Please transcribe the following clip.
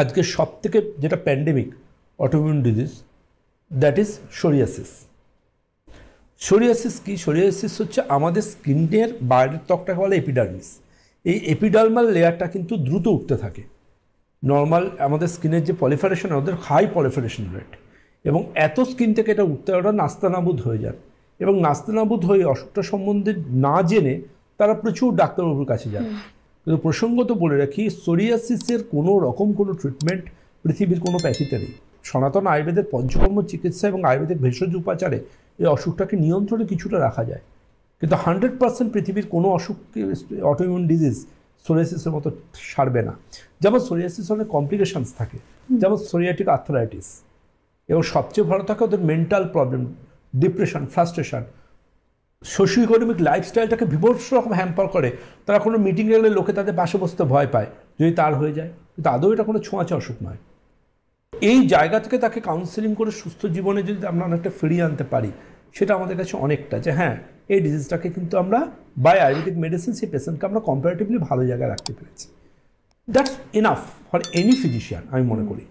আজকে সব থেকে যেটা pandemic autoimmune disease, that is psoriasis. Psoriasis কি? সোরিয়াসিস হচ্ছে আমাদের স্কিনের বাইরের ত্বকটাকে বলে এপিডার্মিস। এই এপিডার্মাল লেয়ারটা কিন্তু দ্রুত উঠতে থাকে। নর্মাল আমাদের স্কিনের যে পলিফারেশন, ওদের হাই পলিফারেশন রেট, এবং এত স্কিন থেকে এটা উঠতে ওরা নাস্তানাবুদ হয়ে যায়, এবং নাস্তানাবুদ হয়ে অসুখটা সম্বন্ধে না জেনে তারা প্রচুর ডাক্তারবাবুর কাছে যায়। কিন্তু প্রসঙ্গত বলে রাখি, সোরিয়াসিসের কোনো রকম কোনো ট্রিটমেন্ট পৃথিবীর কোনো প্যাথিতে নেই। সনাতন আয়ুর্বেদের পঞ্চকর্ম চিকিৎসা এবং আয়ুর্বেদিক ভেষজ উপাচারে এই অসুখটাকে নিয়ন্ত্রণে কিছুটা রাখা যায়, কিন্তু 100% পৃথিবীর কোনো অসুখকে অটোইমিউন ডিজিজ সোরিয়াসিসের মতো সারবে না। যেমন সোরিয়াসিস অনেক কমপ্লিকেশানস থাকে, যেমন সোরিয়াটিক আর্থ্রাইটিস, এবং সবচেয়ে ভালো থাকে ওদের mental problem, depression, frustration, socio economic লাইফস্টাইলটাকে বিভৎস রকম হ্যাম্পার করে। তারা কোনো মিটিংয়ে গেলে লোকে তাদের পাশে বসতে ভয় পায় যদি তার হয়ে যায়, কিন্তু আদৌ এটা কোনো ছোঁয়াচে অসুখ নয়। এই জায়গা থেকে তাকে কাউন্সেলিং করে সুস্থ জীবনে যদি আমরা অনেকটা ফিরিয়ে আনতে পারি, সেটা আমাদের কাছে অনেকটা, যে হ্যাঁ এই ডিজিজটাকে কিন্তু আমরা বাই আয়ুর্বেদিক মেডিসিন সেই পেশেন্টকে আমরা কম্পারেটিভলি ভালো জায়গায় রাখতে পেরেছি। That's enough for any physician, আমি মনে করি।